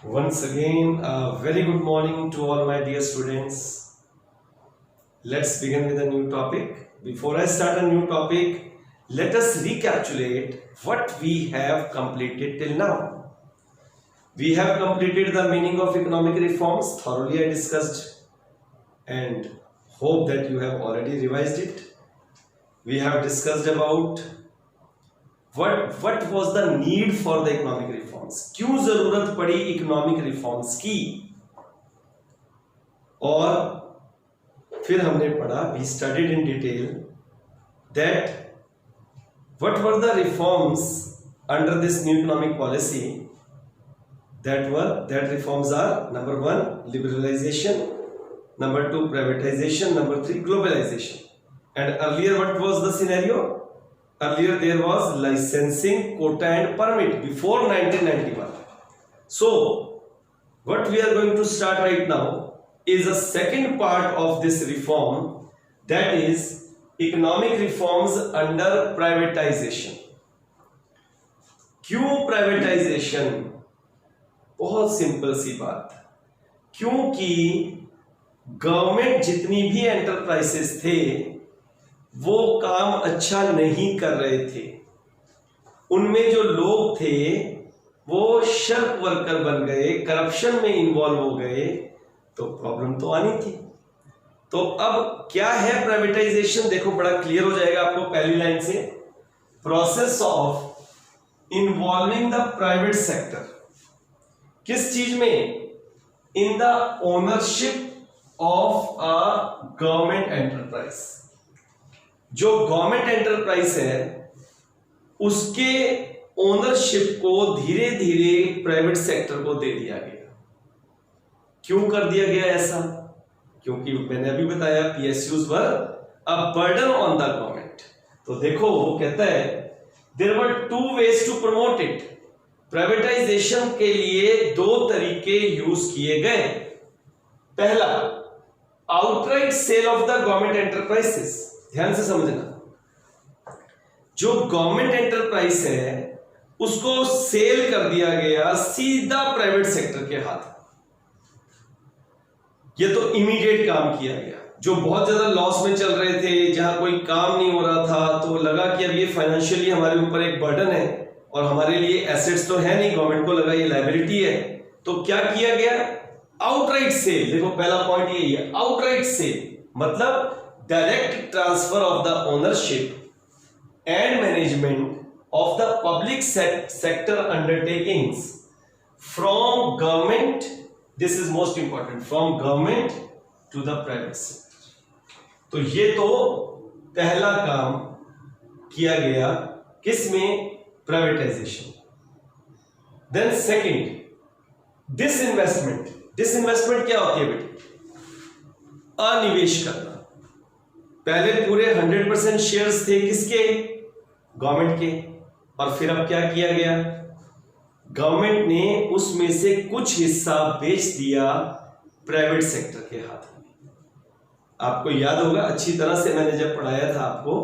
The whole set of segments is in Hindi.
Once again, a very good morning to all my dear students. Let's begin with a new topic. Before I start a new topic, let us recapitulate what we have completed till now. We have completed the meaning of economic reforms, thoroughly I discussed, and hope that you have already revised it. We have discussed about what was the need for the economic reforms, क्यों जरूरत पड़ी इकोनॉमिक रिफॉर्म्स की, और फिर हमने पढ़ा, we studied in detail that what were the reforms under this new economic policy. That reforms are: number 1, liberalization; number 2, privatization; number 3, globalization. And earlier what was the scenario? Earlier there was licensing, quota and permit before 1991. So what we are going to start right now is a second part of this reform, that is economic reforms under privatization. क्यों privatization? बहुत सिंपल सी बात, क्योंकि गवर्नमेंट जितनी भी एंटरप्राइजेस थे वो काम अच्छा नहीं कर रहे थे, उनमें जो लोग थे वो शर्क वर्कर बन गए, करप्शन में इन्वॉल्व हो गए, तो प्रॉब्लम तो आनी थी। तो अब क्या है प्राइवेटाइजेशन, देखो बड़ा क्लियर हो जाएगा आपको पहली लाइन से। Process of involving the private sector, किस चीज में? In the ownership of a government enterprise. जो गवर्नमेंट एंटरप्राइज है उसके ओनरशिप को धीरे धीरे प्राइवेट सेक्टर को दे दिया गया। क्यों कर दिया गया ऐसा? क्योंकि मैंने अभी बताया PSUs were a burden on the government. तो देखो वो कहता है there were 2 ways to promote it. Privatisation के लिए 2 तरीके यूज किए गए। पहला, outright sale of the government enterprises. ध्यान से समझना, जो गवर्नमेंट एंटरप्राइज है उसको सेल कर दिया गया सीधा प्राइवेट सेक्टर के हाथ। ये तो इमीडिएट काम किया गया। जो बहुत ज्यादा लॉस में चल रहे थे, जहां कोई काम नहीं हो रहा था, तो लगा कि अब ये फाइनेंशियली हमारे ऊपर एक बर्डन है और हमारे लिए एसेट्स तो है नहीं, गवर्नमेंट को लगा ये लायबिलिटी है, तो क्या किया गया? Outright sale. देखो पहला पॉइंट यही है, आउटराइट सेल मतलब direct transfer of the ownership and management of the public sector undertakings from government, this is most important, from government to the private sector. तो ये तो पहला काम किया गया, किसमें? Privatisation. Then second, disinvestment. Disinvestment क्या होती है बेटे? अनिवेश करना। पहले पूरे 100% शेयर्स थे किसके? गवर्नमेंट के। और फिर अब क्या किया गया? गवर्नमेंट ने उसमें से कुछ हिस्सा बेच दिया प्राइवेट सेक्टर के हाथ में। आपको याद होगा अच्छी तरह से, मैंने जब पढ़ाया था आपको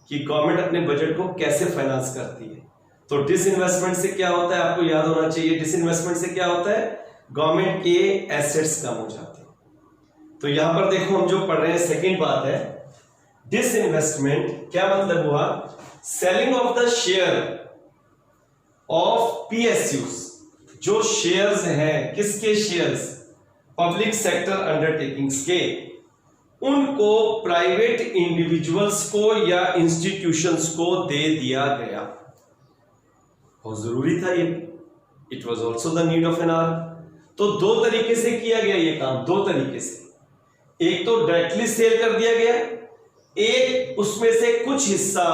कि गवर्नमेंट अपने बजट को कैसे फाइनेंस करती है। तो डिसइन्वेस्टमेंट से क्या होता है आपको याद होना चाहिए। डिसइन्वेस्टमेंट से क्या होता है? गवर्नमेंट के एसेट्स कम हो जाते हैं। तो यहां पर देखो हम जो पढ़ रहे हैं, सेकेंड बात है डिसइन्वेस्टमेंट। क्या मतलब हुआ? Selling of the share of PSUs। जो शेयर्स हैं, किसके शेयर्स? पब्लिक सेक्टर अंडरटेकिंग्स के, उनको प्राइवेट इंडिविजुअल्स को या इंस्टीट्यूशंस को दे दिया गया। बहुत जरूरी था ये। It was also the need of an hour. तो 2 तरीके से किया गया ये काम, 2 तरीके से। एक तो डायरेक्टली सेल कर दिया गया, एक उसमें से कुछ हिस्सा,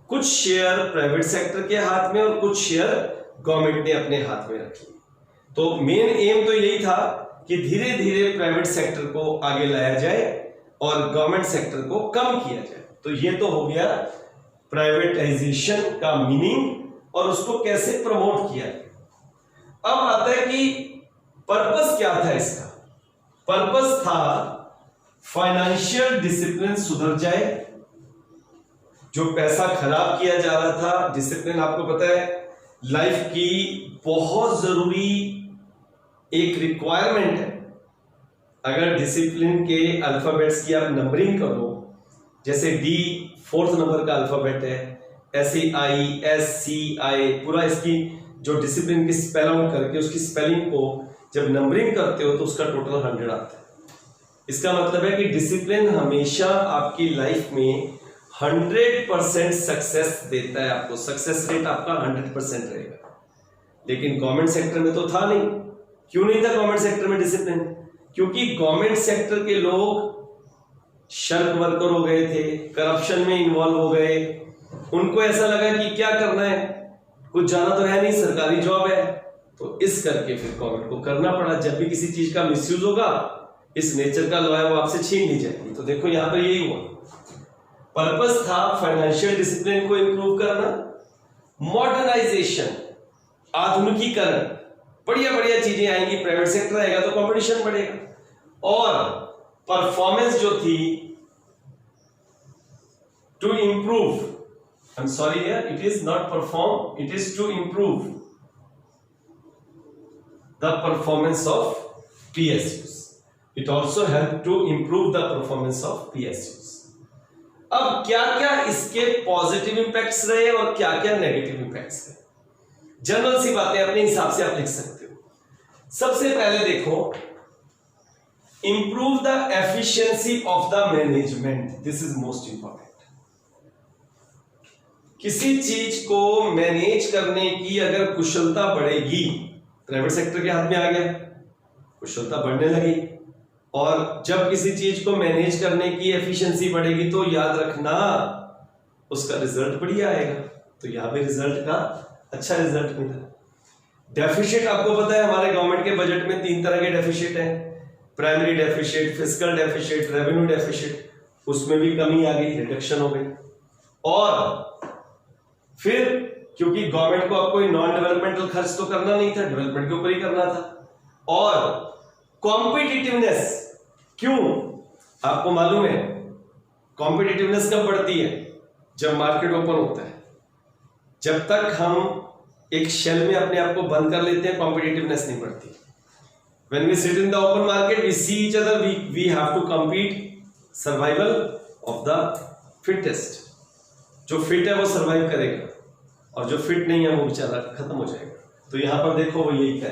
कुछ शेयर प्राइवेट सेक्टर के हाथ में और कुछ शेयर गवर्नमेंट ने अपने हाथ में रखी। तो मेन एम तो यही था कि धीरे धीरे प्राइवेट सेक्टर को आगे लाया जाए और गवर्नमेंट सेक्टर को कम किया जाए। तो ये तो हो गया प्राइवेटाइजेशन का मीनिंग और उसको कैसे प्रमोट किया। अब आता है कि पर्पस क्या था इसका? पर्पस था फाइनेंशियल डिसिप्लिन सुधर जाए, जो पैसा खराब किया जा रहा था। डिसिप्लिन आपको पता है लाइफ की बहुत जरूरी एक रिक्वायरमेंट है। अगर डिसिप्लिन के अल्फाबेट्स की आप नंबरिंग करो, जैसे डी 4th नंबर का अल्फाबेट है, SAI पूरा इसकी जो डिसिप्लिन की स्पेल आउट करके उसकी स्पेलिंग को जब नंबरिंग करते हो तो उसका टोटल 100 आता है। इसका मतलब है कि डिसिप्लिन हमेशा आपकी लाइफ में 100% सक्सेस देता है आपको, सक्सेस रेट आपका 100% रहेगा। लेकिन गवर्नमेंट सेक्टर में तो था नहीं। क्यों नहीं था गवर्नमेंट सेक्टर में डिसिप्लिन? क्योंकि गवर्नमेंट सेक्टर के लोग शर्क वर्कर हो गए थे, करप्शन में इन्वॉल्व हो गए। उनको ऐसा लगा कि क्या करना है, कुछ जाना तो है नहीं, सरकारी जॉब है, तो इस करके फिर गवर्नमेंट को करना पड़ा। जब भी किसी चीज का मिसयूज होगा, इस नेचर का लॉ है वो आपसे छीन ली जाएगी। तो देखो यहां पर यही हुआ। पर्पस था फाइनेंशियल डिसिप्लिन को इंप्रूव करना, मॉडर्नाइजेशन, आधुनिकीकरण, बढ़िया बढ़िया चीजें आएंगी, प्राइवेट सेक्टर आएगा तो कंपटीशन बढ़ेगा। और परफॉर्मेंस जो थी to improve, I am sorry here, it is not perform, it is to improve the performance of PSUs. It also help to improve the performance of PSUs. अब क्या क्या इसके पॉजिटिव इंपैक्ट्स रहे और क्या क्या नेगेटिव इंपैक्ट्स रहे, जनरल सी बातें अपने हिसाब से आप लिख सकते हो। सबसे पहले देखो, improve the efficiency of the management, this is most important. किसी चीज को मैनेज करने की अगर कुशलता बढ़ेगी, प्राइवेट सेक्टर के हाथ में आ गया, कुशलता बढ़ने लगी, और जब किसी चीज को मैनेज करने की एफिशिएंसी बढ़ेगी तो याद रखना उसका रिजल्ट बढ़िया आएगा। तो यहां पे रिजल्ट का अच्छा रिजल्ट मिला। डेफिसिट आपको पता है हमारे गवर्नमेंट के बजट में 3 तरह के डेफिसिट हैं, primary deficit, fiscal deficit, revenue deficit. उसमें भी कमी आ गई, रिडक्शन हो गई। और फिर क्योंकि गवर्नमेंट को अब कोई नॉन डेवलपमेंटल खर्च तो करना नहीं था, डेवलपमेंट के ऊपर ही करना था। और कॉम्पिटिटिवनेस, क्यों आपको मालूम है कॉम्पिटिटिवनेस कब बढ़ती है? जब मार्केट ओपन होता है। जब तक हम एक शेल में अपने आप को बंद कर लेते हैं, कॉम्पिटिटिवनेस नहीं बढ़ती। When we sit in the open market, we see each other, we have to compete, survival of the fittest. जो फिट है वो सरवाइव करेगा और जो फिट नहीं है वो बेचारा खत्म हो जाएगा। तो यहां पर देखो वो यही है,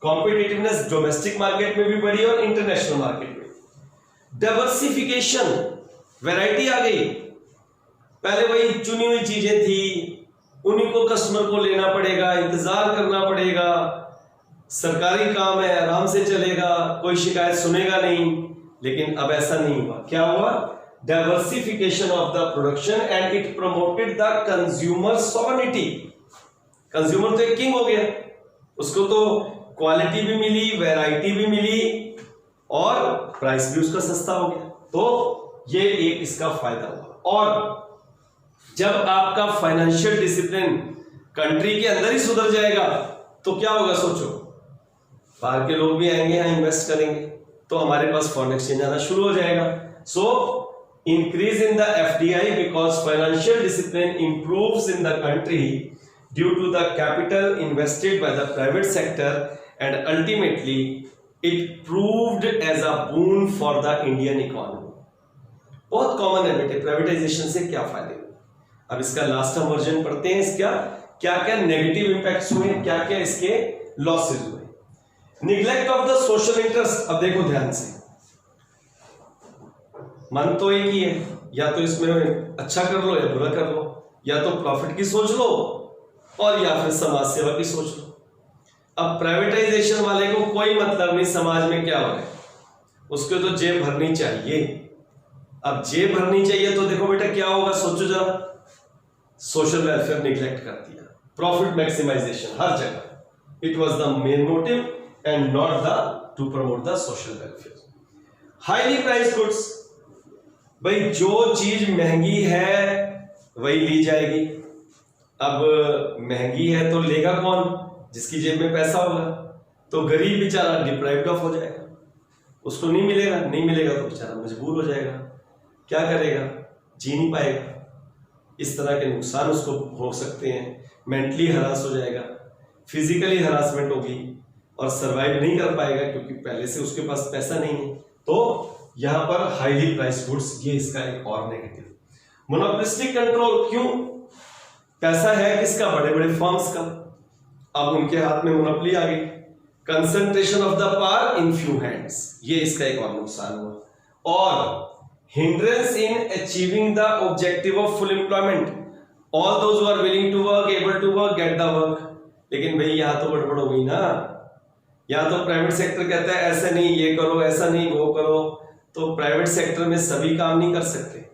कॉम्पिटिटिवनेस डोमेस्टिक मार्केट में भी बढ़ी और इंटरनेशनल मार्केट में। डाइवर्सिफिकेशन, वैरायटी आ गई। पहले वही चुनी हुई चीजें थी, उन्हीं को कस्टमर को लेना पड़ेगा, इंतजार करना पड़ेगा, सरकारी काम है, आराम से चलेगा, कोई शिकायत सुनेगा नहीं। लेकिन अब ऐसा नहीं हुआ। क्या हुआ? Diversification of the production and it promoted the consumer sovereignty. Consumer तो एक किंग हो गया, उसको तो क्वालिटी भी मिली, वैरायटी भी मिली और प्राइस भी उसका सस्ता हो गया। तो ये एक इसका फायदा हुआ। और जब आपका फाइनेंशियल डिसिप्लिन कंट्री के अंदर ही सुधर जाएगा तो क्या होगा सोचो, बाहर के लोग भी आएंगे, यहाँ इन्वेस्ट करेंगे, तो हमारे पास फॉरेन एक्सचेंज आना शुरू हो जाएगा। So increase in the FDI because financial discipline improves in the country due to the capital invested by the private sector and ultimately it proved as a boon for the Indian economy. बहुत कॉमन है बेटे, प्राइवेटाइजेशन से क्या फायदे हुए। अब इसका लास्ट हम वर्जन पढ़ते हैं, इसका क्या क्या नेगेटिव इंपैक्ट्स हुए, क्या क्या इसके लॉसेज हुए। Neglect of the social interest. अब देखो ध्यान से, मन तो एक ही है, या तो इसमें अच्छा कर लो या बुरा कर लो, या तो प्रॉफिट की सोच लो और या फिर समाज सेवा की सोच लो। अब प्राइवेटाइजेशन वाले को कोई मतलब नहीं समाज में क्या हो रहा है, उसको तो जेब भरनी चाहिए। अब जेब भरनी चाहिए तो देखो बेटा क्या होगा, सोचो जरा, सोशल वेलफेयर निग्लेक्ट कर दिया, प्रॉफिट मैक्सिमाइजेशन हर जगह। It was the main motive and not the two promote the social welfare. Highly priced goods, भाई जो चीज महंगी है वही ली जाएगी। अब महंगी है तो लेगा कौन? जिसकी जेब में पैसा होगा। तो गरीब बेचारा डिप्राइव्ड ऑफ हो जाएगा, उसको नहीं मिलेगा, नहीं मिलेगा तो बेचारा मजबूर हो जाएगा, क्या करेगा, जी नहीं पाएगा। इस तरह के नुकसान उसको हो सकते हैं। मेंटली हरास हो जाएगा, फिजिकली हरासमेंट होगी, और सरवाइव नहीं कर पाएगा क्योंकि पहले से उसके पास पैसा नहीं है। तो यहां पर हाईली प्राइस गुड्स, ये इसका एक और नेगेटिव। मोनोपोलिस्टिक कंट्रोल, क्यों? पैसा है किसका? बड़े बड़े फर्म्स का, अब उनके हाथ में मोनोपोली आ गई। Concentration of the power in few hands, ये इसका एक और नुकसान हुआ। और hindrance in achieving the objective of full employment, all those who are willing to work, able to work, get the work. लेकिन भाई यहां तो गड़बड़ हो गई ना, यहां तो प्राइवेट सेक्टर कहता है ऐसा नहीं ये करो, ऐसा नहीं वो करो, तो प्राइवेट सेक्टर में सभी काम नहीं कर सकते।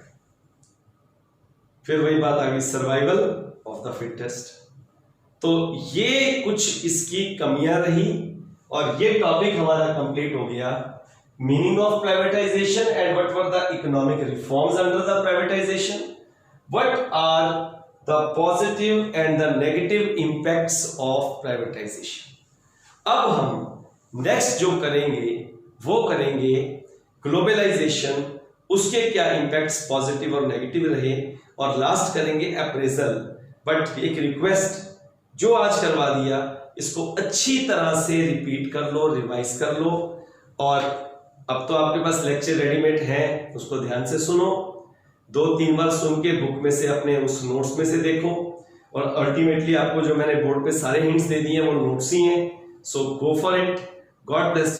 फिर वही बात आ गई, सर्वाइवल ऑफ द फिटेस्ट। तो ये कुछ इसकी कमियां रही और ये टॉपिक हमारा कंप्लीट हो गया। Meaning of privatisation and what were the economic reforms under the privatisation, what are the positive and the negative impacts of privatisation. अब हम नेक्स्ट जो करेंगे वो करेंगे ग्लोबलाइजेशन, उसके क्या इंपैक्ट्स पॉजिटिव और नेगेटिव रहे, और लास्ट करेंगे अप्रेजल। बट एक रिक्वेस्ट, जो आज करवा दिया इसको अच्छी तरह से रिपीट कर लो, रिवाइज कर लो, और अब तो आपके पास लेक्चर रेडीमेड है, उसको ध्यान से सुनो, 2-3 बार सुन के बुक में से अपने उस नोट्स में से देखो, और अल्टीमेटली आपको जो मैंने बोर्ड पे सारे हिंट्स दे दिए हैं वो नोट्स ही हैं। So go for it, god bless.